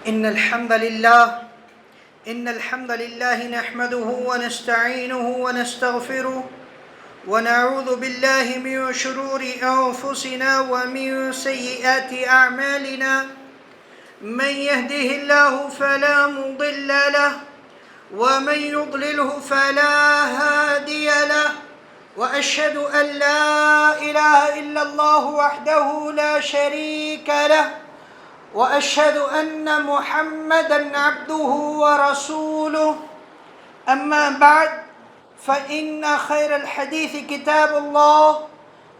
إن الحمد لله نحمده ونستعينه ونستغفره ونعوذ بالله من شرور أنفسنا ومن سيئات أعمالنا. من يهده الله فلا مضل له ومن يضلله فلا هادي له، وأشهد أن لا إله إلا الله وحده لا شريك له، وأشهد أن محمدًا عبده ورسوله. أما بعد، فإن خير الحديث كتاب الله،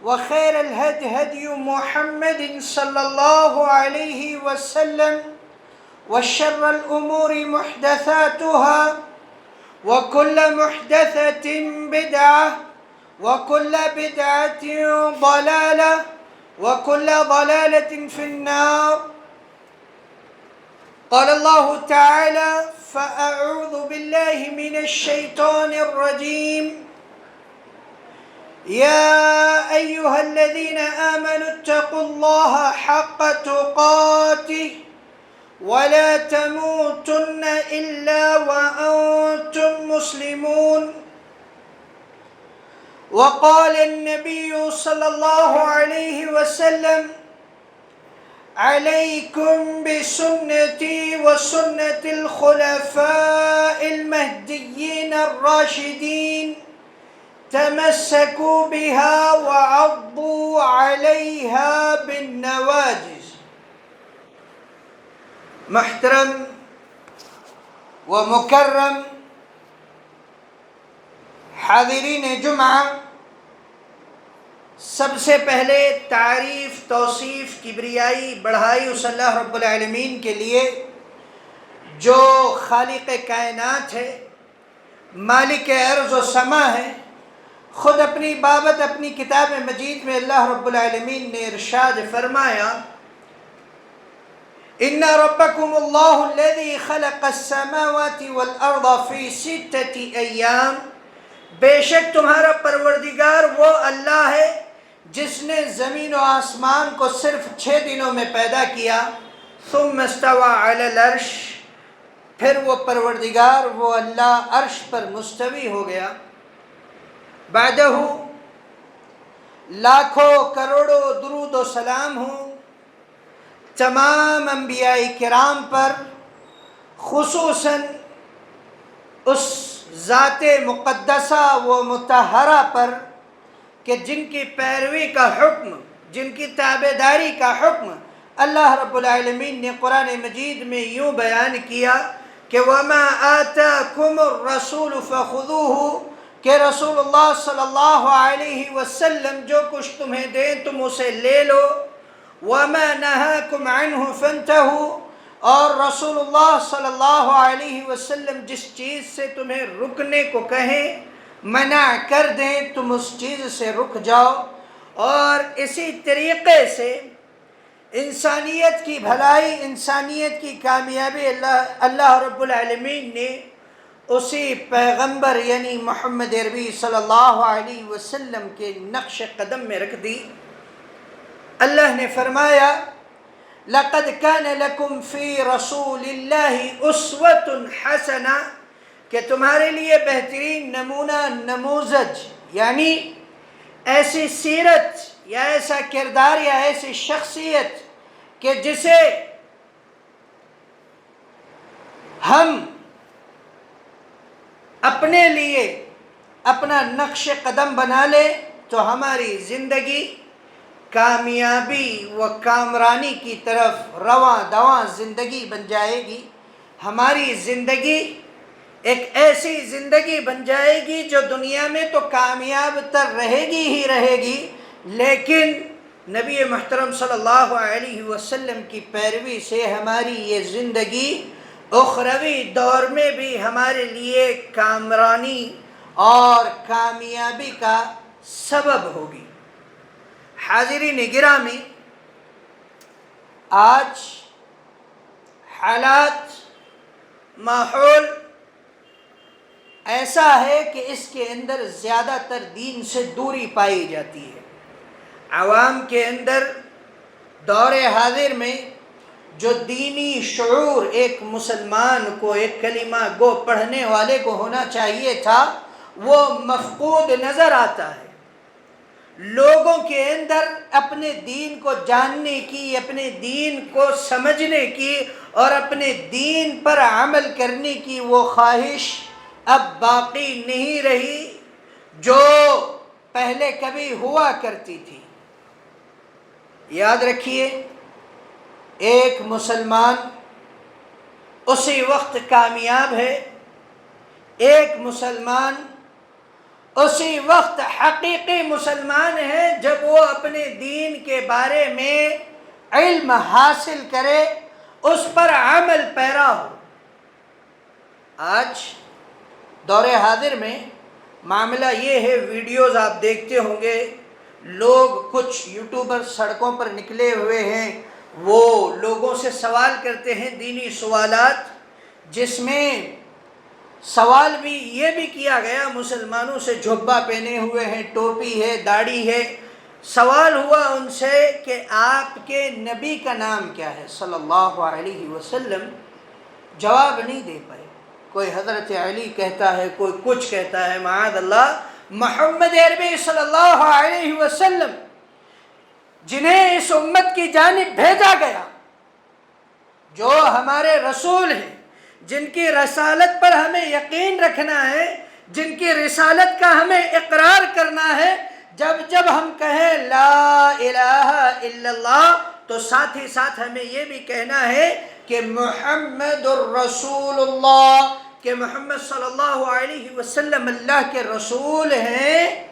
وخير الهدي هدي محمد صلى الله عليه وسلم، وشر الأمور محدثاتها، وكل محدثة بدعة، وكل بدعة ضلالة، وكل ضلالة في النار. قال الله تعالى: فأعوذ بالله من الشيطان الرجيم. يا أيها الذين آمنوا اتقوا الله حق تقاته ولا تموتن إلا وأنتم مسلمون. وقال النبي صلى الله عليه وسلم: عليكم بسنتي وسنة الخلفاء المهديين الراشدين، تمسكوا بها وعضوا عليها بالنواجذ. محترم و مکرم حاضرین جمعہ، سب سے پہلے تعریف، توصیف، کبریائی، بڑھائی اس اللہ رب العالمین کے لیے جو خالق کائنات ہے، مالک ارض و سما ہے. خود اپنی بابت اپنی کتاب مجید میں اللہ رب العالمین نے ارشاد فرمایا: ان ربکم اللہ الذی خلق السماوات والارض فی 6 ایام. بے شک تمہارا پروردگار وہ اللہ ہے جس نے زمین و آسمان کو صرف 6 دنوں میں پیدا کیا. ثم استوى علی العرش، پھر وہ پروردگار وہ اللہ عرش پر مستوی ہو گیا. بعدہ لاکھوں کروڑوں درود و سلام ہوں تمام انبیاء کرام پر، خصوصاً اس ذات مقدسہ و مطہرہ پر کہ جن کی پیروی کا حکم، جن کی تابعداری کا حکم اللہ رب العالمین نے قرآن مجید میں یوں بیان کیا کہ وَمَا آتَاكُمُ الرَّسُولُ فَخُذُوهُ، کہ رسول اللہ صلی اللہ علیہ وسلم جو کچھ تمہیں دیں تم اسے لے لو. وَمَا نَهَاكُمْ عَنْهُ فَانْتَهُوا، اور رسول اللہ صلی اللہ علیہ وسلم جس چیز سے تمہیں رکنے کو کہیں، منع کر دیں، تم اس چیز سے رک جاؤ. اور اسی طریقے سے انسانیت کی بھلائی، انسانیت کی کامیابی اللہ رب العالمین نے اسی پیغمبر یعنی محمد عربی صلی اللہ علیہ وسلم کے نقش قدم میں رکھ دی. اللہ نے فرمایا: لَقَدْ كَانَ لَكُمْ فِي رَسُولِ اللَّهِ أُسْوَةٌ حَسَنَةٌ، کہ تمہارے لیے بہترین نمونہ، نموذج، یعنی ایسی سیرت یا ایسا کردار یا ایسی شخصیت کہ جسے ہم اپنے لیے اپنا نقش قدم بنا لیں تو ہماری زندگی کامیابی و کامرانی کی طرف رواں دواں زندگی بن جائے گی. ہماری زندگی ایک ایسی زندگی بن جائے گی جو دنیا میں تو کامیاب تر رہے گی ہی رہے گی، لیکن نبی محترم صلی اللہ علیہ وسلم کی پیروی سے ہماری یہ زندگی اخروی دور میں بھی ہمارے لیے کامرانی اور کامیابی کا سبب ہوگی. حاضرین گرامی، آج حالات، ماحول ایسا ہے کہ اس کے اندر زیادہ تر دین سے دوری پائی جاتی ہے. عوام کے اندر دور حاضر میں جو دینی شعور ایک مسلمان کو، ایک کلمہ گو پڑھنے والے کو ہونا چاہیے تھا، وہ مفقود نظر آتا ہے۔ لوگوں کے اندر اپنے دین کو جاننے کی، اپنے دین کو سمجھنے کی اور اپنے دین پر عمل کرنے کی وہ خواہش اب باقی نہیں رہی جو پہلے کبھی ہوا کرتی تھی۔ یاد رکھیے، ایک مسلمان اسی وقت کامیاب ہے، ایک مسلمان اسی وقت حقیقی مسلمان ہے جب وہ اپنے دین کے بارے میں علم حاصل کرے، اس پر عمل پیرا ہو۔ آج دور حاضر میں معاملہ یہ ہے، ویڈیوز آپ دیکھتے ہوں گے، لوگ کچھ یوٹیوبر سڑکوں پر نکلے ہوئے ہیں، وہ لوگوں سے سوال کرتے ہیں دینی سوالات، جس میں سوال بھی یہ بھی کیا گیا، مسلمانوں سے جھبا پہنے ہوئے ہیں، ٹوپی ہے، داڑھی ہے، سوال ہوا ان سے کہ آپ کے نبی کا نام کیا ہے صلی اللہ علیہ وسلم؟ جواب نہیں دے پائے۔ کوئی حضرت علی کہتا ہے، کوئی کچھ کہتا ہے، معاذ اللہ۔ محمد عربی صلی اللہ علیہ وسلم جنہیں اس امت کی جانب بھیجا گیا، جو ہمارے رسول ہیں، جن کی رسالت پر ہمیں یقین رکھنا ہے، جن کی رسالت کا ہمیں اقرار کرنا ہے، جب ہم کہیں لا الہ الا اللہ تو ساتھ ہی ساتھ ہمیں یہ بھی کہنا ہے کہ محمد الرسول اللہ، کہ محمد صلی اللہ علیہ وسلم اللہ کے رسول ہیں۔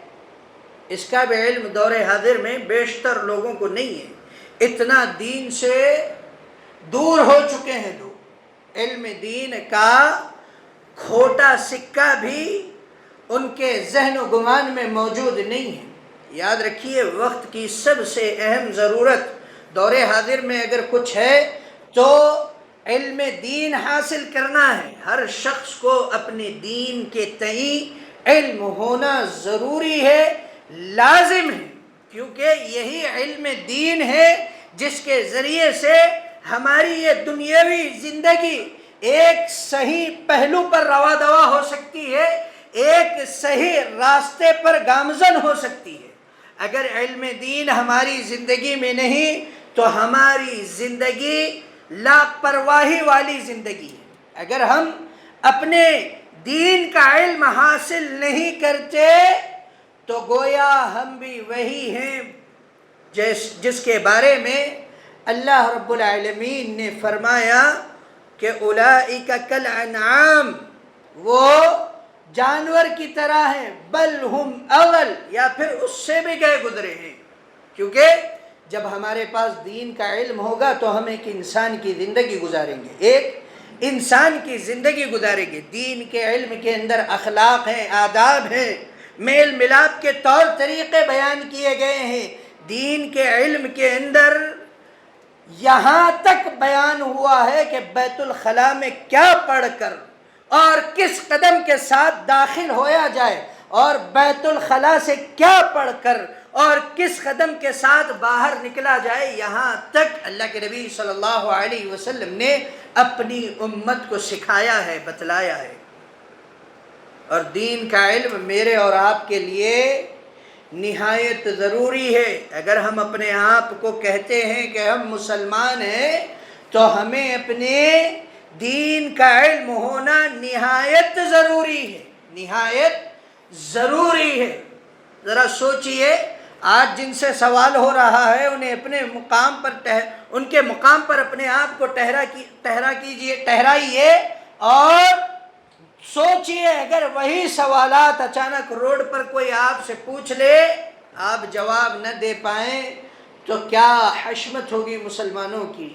اس کا بھی علم دور حاضر میں بیشتر لوگوں کو نہیں ہے، اتنا دین سے دور ہو چکے ہیں لوگ، علم دین کا کھوٹا سکہ بھی ان کے ذہن و گمان میں موجود نہیں ہے۔ یاد رکھیے، وقت کی سب سے اہم ضرورت دور حاضر میں اگر کچھ ہے تو علم دین حاصل کرنا ہے۔ ہر شخص کو اپنے دین کے تئیں علم ہونا ضروری ہے، لازم ہے، کیونکہ یہی علم دین ہے جس کے ذریعے سے ہماری یہ دنیاوی زندگی ایک صحیح پہلو پر رواں دوا ہو سکتی ہے، ایک صحیح راستے پر گامزن ہو سکتی ہے۔ اگر علم دین ہماری زندگی میں نہیں تو ہماری زندگی لاپرواہی والی زندگی ہے۔ اگر ہم اپنے دین کا علم حاصل نہیں کرتے تو گویا ہم بھی وہی ہیں جس کے بارے میں اللہ رب العالمین نے فرمایا کہ اولئک کالانعام، وہ جانور کی طرح ہیں، بل ہم اضل، یا پھر اس سے بھی گئے گزرے ہیں۔ کیونکہ جب ہمارے پاس دین کا علم ہوگا تو ہم ایک انسان کی زندگی گزاریں گے، ایک انسان کی زندگی گزاریں گے۔ دین کے علم کے اندر اخلاق ہیں، آداب ہیں، میل ملاپ کے طور طریقے بیان کیے گئے ہیں۔ دین کے علم کے اندر یہاں تک بیان ہوا ہے کہ بیت الخلاء میں کیا پڑھ کر اور کس قدم کے ساتھ داخل ہویا جائے، اور بیت الخلاء سے کیا پڑھ کر اور کس قدم کے ساتھ باہر نکلا جائے، یہاں تک اللہ کے نبی صلی اللہ علیہ وسلم نے اپنی امت کو سکھایا ہے، بتلایا ہے۔ اور دین کا علم میرے اور آپ کے لیے نہایت ضروری ہے۔ اگر ہم اپنے آپ کو کہتے ہیں کہ ہم مسلمان ہیں تو ہمیں اپنے دین کا علم ہونا نہایت ضروری ہے، نہایت ضروری ہے۔ ذرا سوچئے، آج جن سے سوال ہو رہا ہے انہیں اپنے مقام پر ان کے مقام پر اپنے آپ کو ٹھہرائیے اور سوچئے، اگر وہی سوالات اچانک روڈ پر کوئی آپ سے پوچھ لے، آپ جواب نہ دے پائیں تو کیا حشمت ہوگی مسلمانوں کی،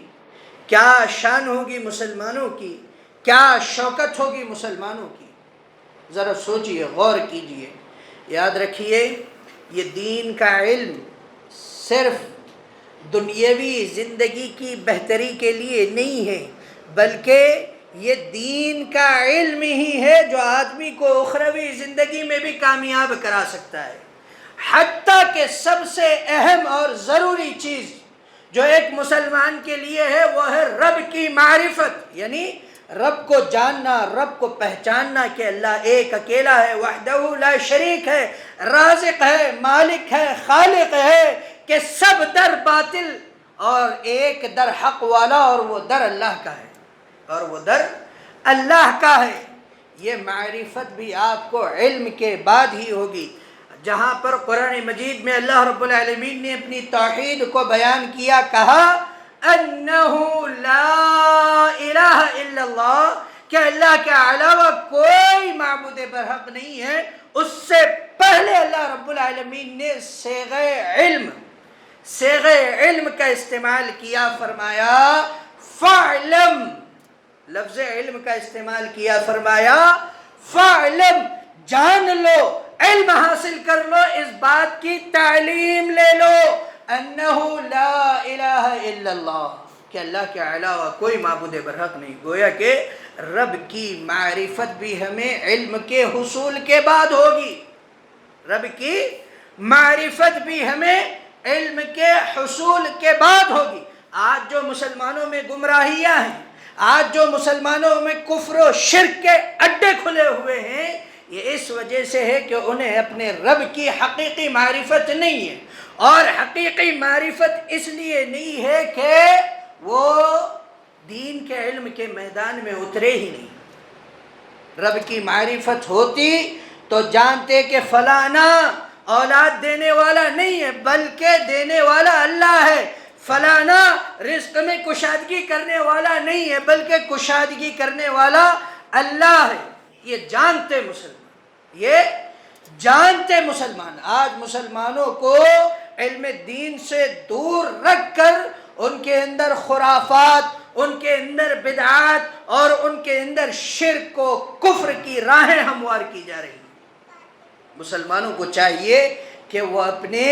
کیا شان ہوگی مسلمانوں کی، کیا شوکت ہوگی مسلمانوں کی۔ ذرا سوچئے، غور کیجئے۔ یاد رکھیے، یہ دین کا علم صرف دنیاوی زندگی کی بہتری کے لیے نہیں ہے، بلکہ یہ دین کا علم ہی ہے جو آدمی کو اخروی زندگی میں بھی کامیاب کرا سکتا ہے۔ حتیٰ کہ سب سے اہم اور ضروری چیز جو ایک مسلمان کے لیے ہے وہ ہے رب کی معرفت، یعنی رب کو جاننا، رب کو پہچاننا کہ اللہ ایک اکیلا ہے، وحدہ لا شریک ہے، رازق ہے، مالک ہے، خالق ہے، کہ سب در باطل اور ایک در حق والا، اور وہ در اللہ کا ہے، اور وہ در اللہ کا ہے۔ یہ معرفت بھی آپ کو علم کے بعد ہی ہوگی۔ جہاں پر قرآن مجید میں اللہ رب العالمین نے اپنی توحید کو بیان کیا، کہا انہ لا الہ الا اللہ، کہ اللہ کے علاوہ کوئی معبود برحق نہیں ہے، اس سے پہلے اللہ رب العالمین نے صیغہ علم کا استعمال کیا، فرمایا فاعلم، لفظ علم کا استعمال کیا، فرمایا فاعلم، جان لو، علم حاصل کر لو، اس بات کی تعلیم لے لو، انہ لا الہ الا اللہ، کہ اللہ کے علاوہ کوئی معبود برحق نہیں۔ گویا کہ رب کی معرفت بھی ہمیں علم کے حصول کے بعد ہوگی، رب کی معرفت بھی ہمیں علم کے حصول کے بعد ہوگی۔ آج جو مسلمانوں میں گمراہیاں ہیں، آج جو مسلمانوں میں کفر و شرک کے اڈے کھلے ہوئے ہیں، یہ اس وجہ سے ہے کہ انہیں اپنے رب کی حقیقی معرفت نہیں ہے، اور حقیقی معرفت اس لیے نہیں ہے کہ وہ دین کے علم کے میدان میں اترے ہی نہیں۔ رب کی معرفت ہوتی تو جانتے کہ فلانا اولاد دینے والا نہیں ہے بلکہ دینے والا اللہ ہے، فلانا رزق میں کشادگی کرنے والا نہیں ہے بلکہ کشادگی کرنے والا اللہ ہے۔ یہ جانتے مسلمان، یہ جانتے مسلمان۔ آج مسلمانوں کو علم دین سے دور رکھ کر ان کے اندر خرافات، ان کے اندر بدعات اور ان کے اندر شرک و کفر کی راہیں ہموار کی جا رہی ہیں۔ مسلمانوں کو چاہیے کہ وہ اپنے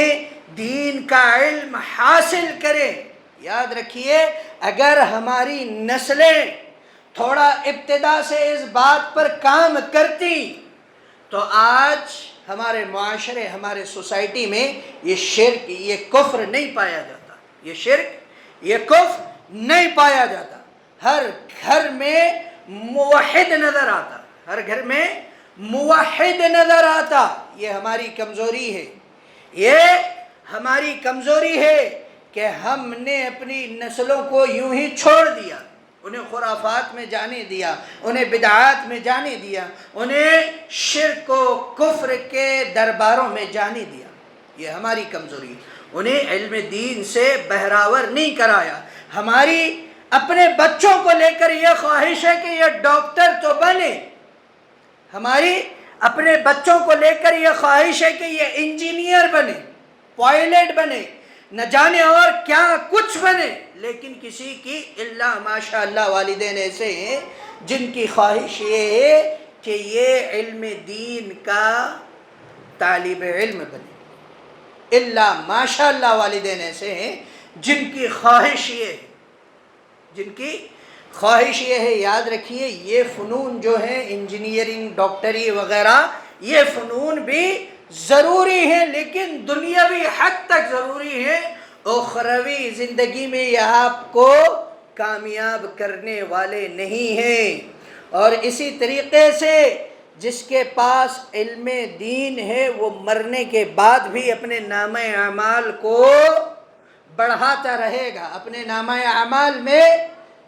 دین کا علم حاصل کریں۔ یاد رکھیے، اگر ہماری نسلیں تھوڑا ابتدا سے اس بات پر کام کرتی تو آج ہمارے معاشرے، ہمارے سوسائٹی میں یہ شرک، یہ کفر نہیں پایا جاتا، یہ شرک، یہ کفر نہیں پایا جاتا۔ ہر گھر میں موحد نظر آتا، ہر گھر میں موحد نظر آتا۔ یہ ہماری کمزوری ہے، یہ ہماری کمزوری ہے کہ ہم نے اپنی نسلوں کو یوں ہی چھوڑ دیا، انہیں خرافات میں جانے دیا، انہیں بدعات میں جانے دیا، انہیں شرک و کفر کے درباروں میں جانے دیا۔ یہ ہماری کمزوری ہے۔ انہیں علم دین سے بہراور نہیں کرایا۔ ہماری اپنے بچوں کو لے کر یہ خواہش ہے کہ یہ ڈاکٹر تو بنے، ہماری اپنے بچوں کو لے کر یہ خواہش ہے کہ یہ انجینئر بنے، پائلٹ بنے، نہ جانے اور کیا کچھ بنے، لیکن کسی کی الا ماشاء اللہ والدین ایسے ہیں جن کی خواہش یہ ہے کہ یہ علم دین کا طالب علم بنے۔ الا ماشاء اللہ والدین ایسے ہیں جن کی خواہش یہ ہے، جن کی خواہش یہ ہے۔ یاد رکھیے، یہ فنون جو ہیں، انجینئرنگ، ڈاکٹری وغیرہ، یہ فنون بھی ضروری ہیں لیکن دنیاوی حد تک ضروری ہیں، اخروی زندگی میں یہ آپ کو کامیاب کرنے والے نہیں ہیں۔ اور اسی طریقے سے جس کے پاس علم دین ہے وہ مرنے کے بعد بھی اپنے نامہ اعمال کو بڑھاتا رہے گا، اپنے نامہ اعمال میں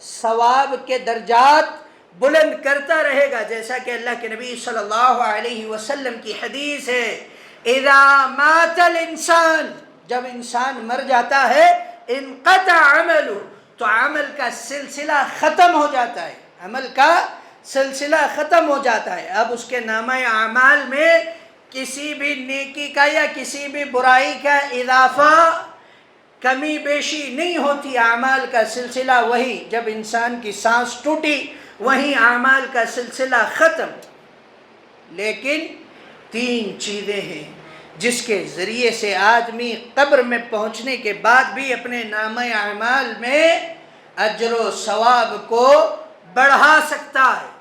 ثواب کے درجات بلند کرتا رہے گا، جیسا کہ اللہ کے نبی صلی اللہ علیہ وسلم کی حدیث ہے، اذا مات الانسان، جب انسان مر جاتا ہے، انقطع عملہ، تو عمل کا سلسلہ ختم ہو جاتا ہے، عمل کا سلسلہ ختم ہو جاتا ہے۔ اب اس کے نامہ اعمال میں کسی بھی نیکی کا یا کسی بھی برائی کا اضافہ، کمی بیشی نہیں ہوتی، اعمال کا سلسلہ وہی، جب انسان کی سانس ٹوٹی وہیں اعمال کا سلسلہ ختم۔ لیکن تین چیزیں ہیں جس کے ذریعے سے آدمی قبر میں پہنچنے کے بعد بھی اپنے نامہ اعمال میں اجر و ثواب کو بڑھا سکتا ہے۔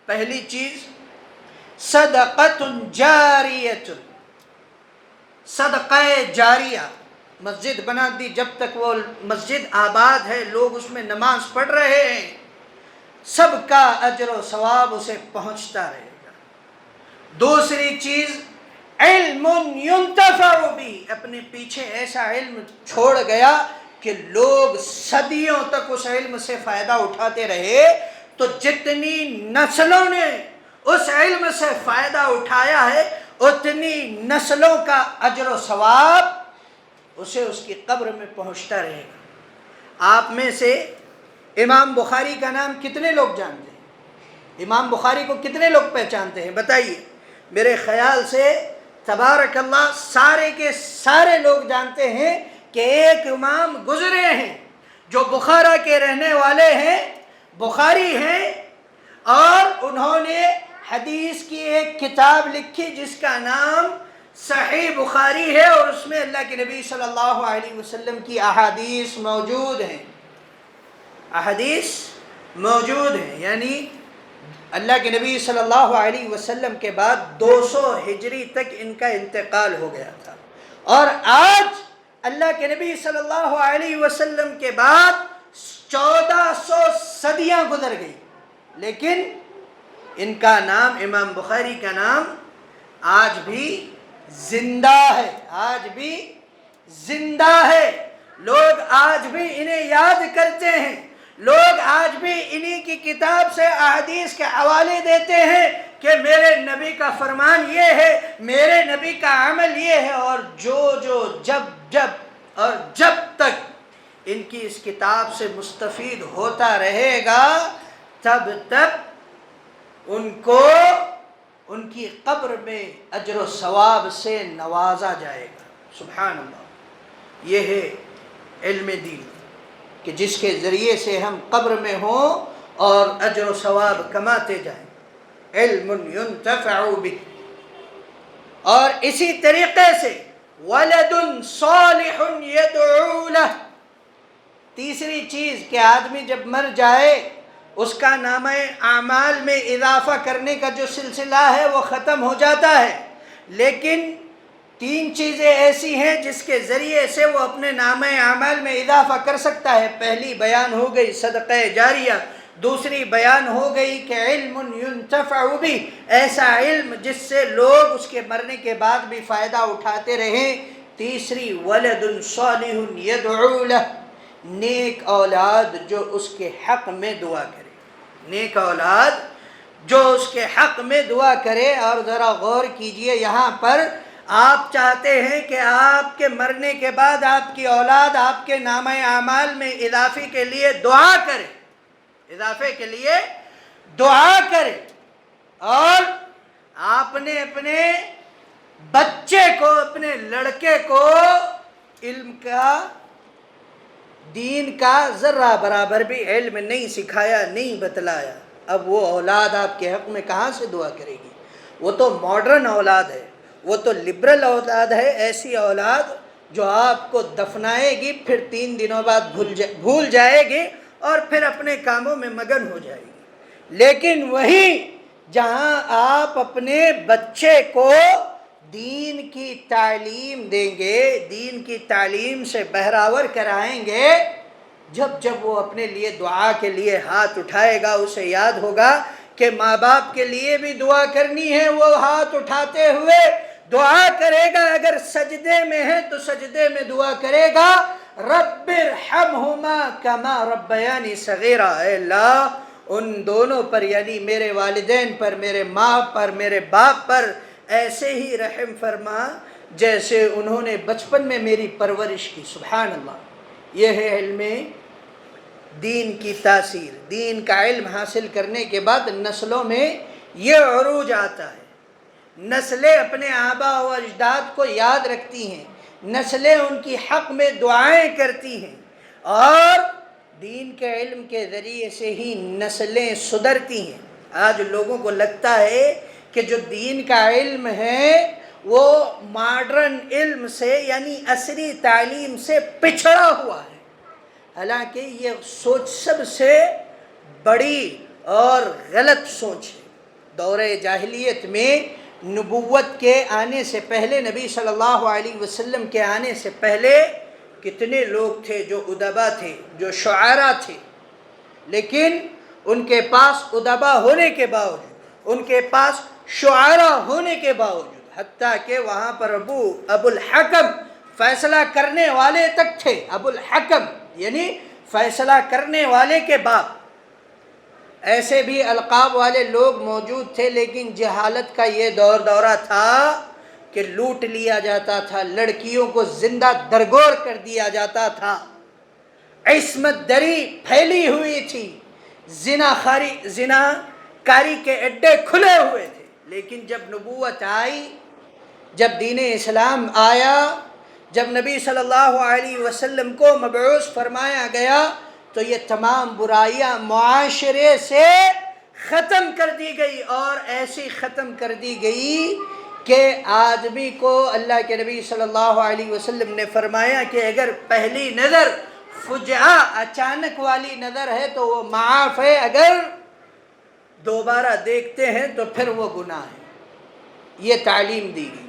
پہلی چیز صدقۃ جاریۃ، صدقہ جاریہ، مسجد بنا دی، جب تک وہ مسجد آباد ہے، لوگ اس میں نماز پڑھ رہے ہیں، سب کا اجر و ثواب اسے پہنچتا رہے گا۔ دوسری چیز، علم ينتفع به، اپنے پیچھے ایسا علم چھوڑ گیا کہ لوگ صدیوں تک اس علم سے فائدہ اٹھاتے رہے، تو جتنی نسلوں نے اس علم سے فائدہ اٹھایا ہے اتنی نسلوں کا اجر و ثواب اسے اس کی قبر میں پہنچتا رہے گا۔ آپ میں سے امام بخاری کا نام کتنے لوگ جانتے ہیں؟ امام بخاری کو کتنے لوگ پہچانتے ہیں؟ بتائیے۔ میرے خیال سے تبارک اللہ سارے کے سارے لوگ جانتے ہیں کہ ایک امام گزرے ہیں جو بخارا کے رہنے والے ہیں، بخاری ہیں، اور انہوں نے حدیث کی ایک کتاب لکھی جس کا نام صحیح بخاری ہے، اور اس میں اللہ کے نبی صلی اللہ علیہ وسلم کی احادیث موجود ہیں، احادیث موجود ہیں، یعنی اللہ کے نبی صلی اللہ علیہ وسلم کے بعد 200 ہجری تک ان کا انتقال ہو گیا تھا، اور آج اللہ کے نبی صلی اللہ علیہ وسلم کے بعد 1400 صدیاں گزر گئی، لیکن ان کا نام، امام بخاری کا نام آج بھی زندہ ہے، آج بھی زندہ ہے۔ لوگ آج بھی انہیں یاد کرتے ہیں، لوگ آج بھی انہی کی کتاب سے احادیث کے حوالے دیتے ہیں کہ میرے نبی کا فرمان یہ ہے، میرے نبی کا عمل یہ ہے، اور جب تک ان کی اس کتاب سے مستفید ہوتا رہے گا تب تک ان کو ان کی قبر میں اجر و ثواب سے نوازا جائے گا۔ سبحان اللہ، یہ ہے علم دین کہ جس کے ذریعے سے ہم قبر میں ہوں اور اجر و ثواب کماتے جائیں۔ علم ينتفع به۔ اور اسی طریقے سے ولد صالح يدعو له، تیسری چیز کہ آدمی جب مر جائے اس کا نامہ اعمال میں اضافہ کرنے کا جو سلسلہ ہے وہ ختم ہو جاتا ہے، لیکن 3 چیزیں ایسی ہیں جس کے ذریعے سے وہ اپنے نامہ اعمال میں اضافہ کر سکتا ہے۔ پہلی بیان ہو گئی صدقہ جاریہ، دوسری بیان ہو گئی کہ علم ينتفع به، ایسا علم جس سے لوگ اس کے مرنے کے بعد بھی فائدہ اٹھاتے رہیں، تیسری ولد صالح يدعو له، نیک اولاد جو اس کے حق میں دعا کرے، نیک اولاد جو اس کے حق میں دعا کرے۔ اور ذرا غور کیجئے، یہاں پر آپ چاہتے ہیں کہ آپ کے مرنے کے بعد آپ کی اولاد آپ کے نامہ اعمال میں اضافے کے لیے دعا کرے، اضافے کے لیے دعا کرے، اور آپ نے اپنے بچے کو، اپنے لڑکے کو علم کا، دین کا ذرہ برابر بھی علم نہیں سکھایا، نہیں بتلایا، اب وہ اولاد آپ کے حق میں کہاں سے دعا کرے گی؟ وہ تو ماڈرن اولاد ہے، وہ تو لبرل اولاد ہے، ایسی اولاد جو آپ کو دفنائے گی، پھر 3 دنوں بعد بھول جائے گی اور پھر اپنے کاموں میں مگن ہو جائے گی۔ لیکن وہی جہاں آپ اپنے بچے کو دین کی تعلیم دیں گے، دین کی تعلیم سے بہراور کرائیں گے، جب وہ اپنے لیے دعا کے لیے ہاتھ اٹھائے گا، اسے یاد ہوگا کہ ماں باپ کے لیے بھی دعا کرنی ہے، وہ ہاتھ اٹھاتے ہوئے دعا کرے گا، اگر سجدے میں ہے تو سجدے میں دعا کرے گا، رب ارحمہما کما ربیانی صغیرا، اے اللہ ان دونوں پر، یعنی میرے والدین پر، میرے ماں پر، میرے باپ پر ایسے ہی رحم فرما جیسے انہوں نے بچپن میں میری پرورش کی۔ سبحان اللہ، یہ ہے علم دین کی تاثیر۔ دین کا علم حاصل کرنے کے بعد نسلوں میں یہ عروج آتا ہے، نسلیں اپنے آبا و اجداد کو یاد رکھتی ہیں، نسلیں ان کی حق میں دعائیں کرتی ہیں، اور دین کے علم کے ذریعے سے ہی نسلیں سدھرتی ہیں۔ آج لوگوں کو لگتا ہے کہ جو دین کا علم ہے وہ ماڈرن علم سے، یعنی عصری تعلیم سے پچھڑا ہوا ہے، حالانکہ یہ سوچ سب سے بڑی اور غلط سوچ ہے۔ دور جاہلیت میں نبوت کے آنے سے پہلے، نبی صلی اللہ علیہ وسلم کے آنے سے پہلے کتنے لوگ تھے جو ادبا تھے، جو شعراء تھے، لیکن ان کے پاس ادبا ہونے کے باوجود، ان کے پاس شعراء ہونے کے باوجود، حتیٰ کہ وہاں پر ابو الحکم فیصلہ کرنے والے تک تھے، ابو الحکم یعنی فیصلہ کرنے والے کے باپ، ایسے بھی القاب والے لوگ موجود تھے، لیکن جہالت کا یہ دورہ تھا کہ لوٹ لیا جاتا تھا، لڑکیوں کو زندہ درگور کر دیا جاتا تھا، عصمت دری پھیلی ہوئی تھی، زنا کاری کے اڈے کھلے ہوئے تھے۔ لیکن جب نبوت آئی، جب دین اسلام آیا، جب نبی صلی اللہ علیہ وسلم کو مبعوث فرمایا گیا، تو یہ تمام برائیاں معاشرے سے ختم کر دی گئی، اور ایسی ختم کر دی گئی کہ آدمی کو اللہ کے نبی صلی اللہ علیہ وسلم نے فرمایا کہ اگر پہلی نظر فجعہ اچانک والی نظر ہے تو وہ معاف ہے، اگر دوبارہ دیکھتے ہیں تو پھر وہ گناہ ہے۔ یہ تعلیم دی گئی۔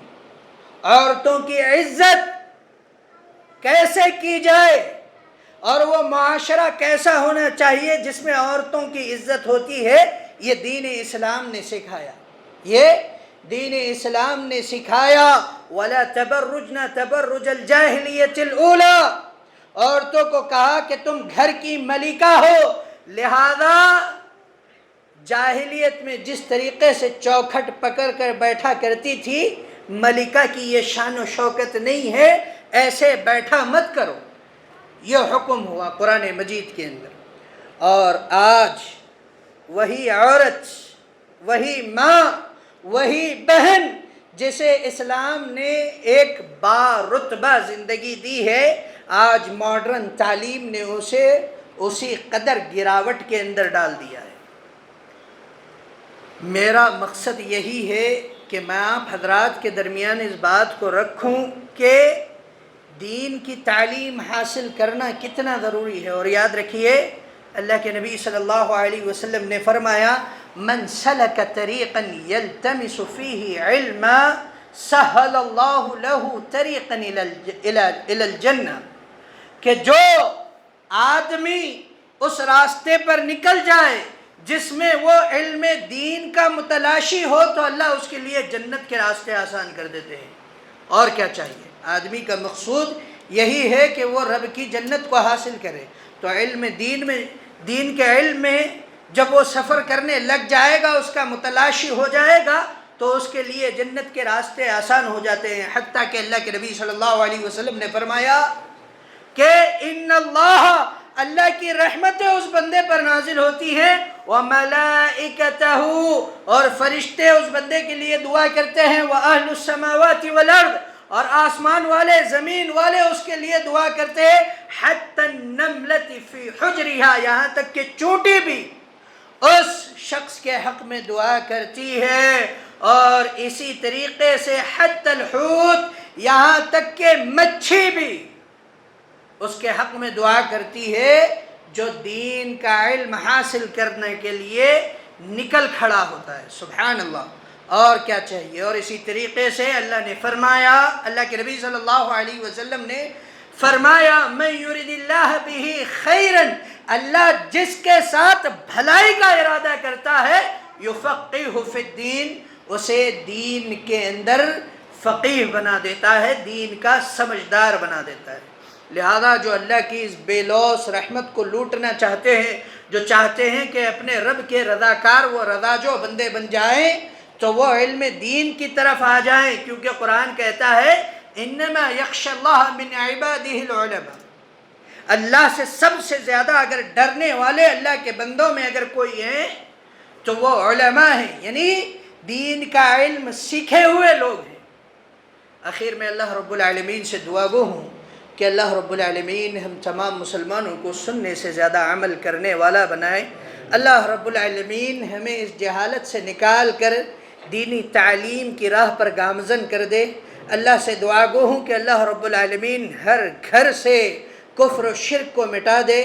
عورتوں کی عزت کیسے کی جائے اور وہ معاشرہ کیسا ہونا چاہیے جس میں عورتوں کی عزت ہوتی ہے، یہ دین اسلام نے سکھایا، یہ دین اسلام نے سکھایا۔ وَلَا تَبَرُّجْنَا تَبَرُّجَ الْجَاهِلِيَّةِ الْأُولَى، عورتوں کو کہا کہ تم گھر کی ملکہ ہو، لہذا جاہلیت میں جس طریقے سے چوکھٹ پکڑ کر بیٹھا کرتی تھی، ملکہ کی یہ شان و شوکت نہیں ہے، ایسے بیٹھا مت کرو، یہ حکم ہوا قرآن مجید کے اندر۔ اور آج وہی عورت، وہی ماں، وہی بہن جسے اسلام نے ایک بارتبہ زندگی دی ہے، آج ماڈرن تعلیم نے اسے اسی قدر گراوٹ کے اندر ڈال دیا ہے۔ میرا مقصد یہی ہے کہ میں آپ حضرات کے درمیان اس بات کو رکھوں کہ دین کی تعلیم حاصل کرنا کتنا ضروری ہے۔ اور یاد رکھیے، اللہ کے نبی صلی اللہ علیہ وسلم نے فرمایا، من سلک طریقا یلتمس فیہ علما سہل اللہ لہ طریقا الی الجنہ، کہ جو آدمی اس راستے پر نکل جائے جس میں وہ علم دین کا متلاشی ہو، تو اللہ اس کے لیے جنت کے راستے آسان کر دیتے ہیں۔ اور کیا چاہیے؟ آدمی کا مقصود یہی ہے کہ وہ رب کی جنت کو حاصل کرے۔ تو دین کے علم میں جب وہ سفر کرنے لگ جائے گا، اس کا متلاشی ہو جائے گا، تو اس کے لیے جنت کے راستے آسان ہو جاتے ہیں۔ حتیٰ کہ اللہ کے نبی صلی اللہ علیہ وسلم نے فرمایا کہ ان اللہ کی رحمتیں اس بندے پر نازل ہوتی ہیں، وملائکتہ، اور فرشتے اس بندے کے لیے دعا کرتے ہیں، واہل السماوات والارض، اور آسمان والے، زمین والے اس کے لیے دعا کرتے ہیں، حتی النملۃ فی حجرہا، یہاں تک کہ چونٹی بھی اس شخص کے حق میں دعا کرتی ہے۔ اور اسی طریقے سے حتی الحوت، یہاں تک کہ مچھی بھی اس کے حق میں دعا کرتی ہے جو دین کا علم حاصل کرنے کے لیے نکل کھڑا ہوتا ہے۔ سبحان اللہ! اور کیا چاہیے؟ اور اسی طریقے سے اللہ نے فرمایا، اللہ کے نبی صلی اللہ علیہ وسلم نے فرمایا، من یرد اللہ بہ خیرا، اللہ جس کے ساتھ بھلائی کا ارادہ کرتا ہے، یفقہہ فی الدین، اسے دین کے اندر فقیہ بنا دیتا ہے، دین کا سمجھدار بنا دیتا ہے۔ لہذا جو اللہ کی اس بے لوث رحمت کو لوٹنا چاہتے ہیں، جو چاہتے ہیں کہ اپنے رب کے رضاکار و رضاجو بندے بن جائیں، تو وہ علم دین کی طرف آ جائیں، کیونکہ قرآن کہتا ہے، انما یخشی اللہ من عبادہ العلماء، اللہ سے سب سے زیادہ اگر ڈرنے والے اللہ کے بندوں میں اگر کوئی ہیں تو وہ علماء ہیں، یعنی دین کا علم سیکھے ہوئے لوگ ہیں۔ آخر میں اللہ رب العالمین سے دعا گو ہوں کہ اللہ رب العالمین ہم تمام مسلمانوں کو سننے سے زیادہ عمل کرنے والا بنائے۔ اللہ رب العالمین ہمیں اس جہالت سے نکال کر دینی تعلیم کی راہ پر گامزن کر دے۔ اللہ سے دعا گو ہوں کہ اللہ رب العالمین ہر گھر سے کفر و شرک کو مٹا دے۔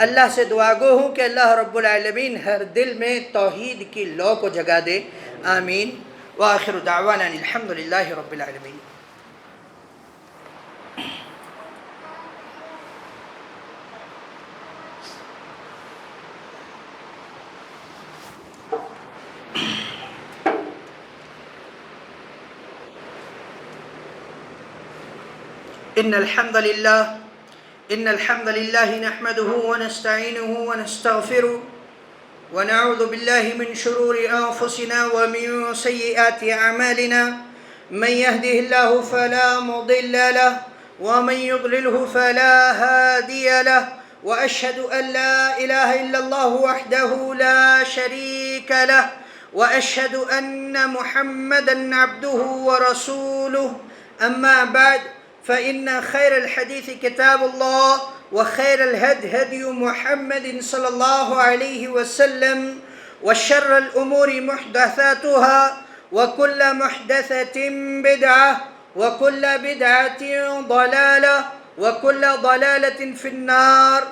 اللہ سے دعا گو ہوں کہ اللہ رب العالمین ہر دل میں توحید کی لو کو جگا دے۔ آمین۔ وآخر دعوانا الحمد للہ رب العالمین۔ إن الحمد لله نحمده ونستعينه ونستغفره ونعوذ بالله من شرور أنفسنا ومن سيئات أعمالنا. من يهده الله فلا مضل له ومن يضلله فلا هادي له، وأشهد أن لا إله إلا الله وحده لا شريك له، وأشهد أن محمدا عبده ورسوله. أما بعد، فإن خير الحديث كتاب الله، وخير هدي محمد صلى الله عليه وسلم، وشر الأمور محدثاتها، وكل محدثة بدعة، وكل بدعة ضلالة، وكل ضلالة في النار.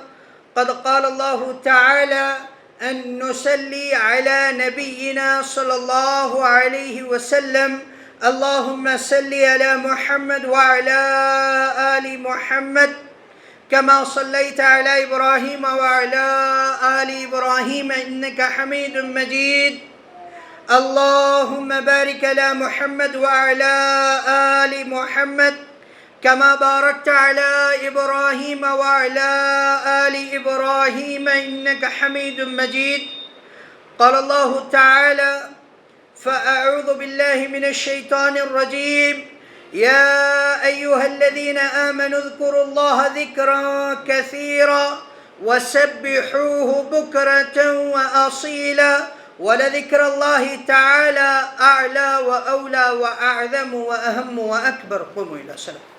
قد قال الله تعالى أن نصلي على نبينا صلى الله عليه وسلم. اللهم صل على محمد وعلى آل محمد كما صليت على إبراهيم وعلى آل إبراهيم إنك حميد مجيد. اللهم بارك على محمد وعلى آل محمد كما باركت على إبراهيم وعلى آل إبراهيم إنك حميد مجيد. قال الله تعالى: فأعوذ بالله من الشيطان الرجيم. يا أيها الذين آمنوا اذكروا الله ذكرا كثيرا وسبحوه بكرة وأصيلا، ولذكر الله تعالى أعلى وأولى وأعظم وأهم وأكبر. قوموا إلى الصلاة.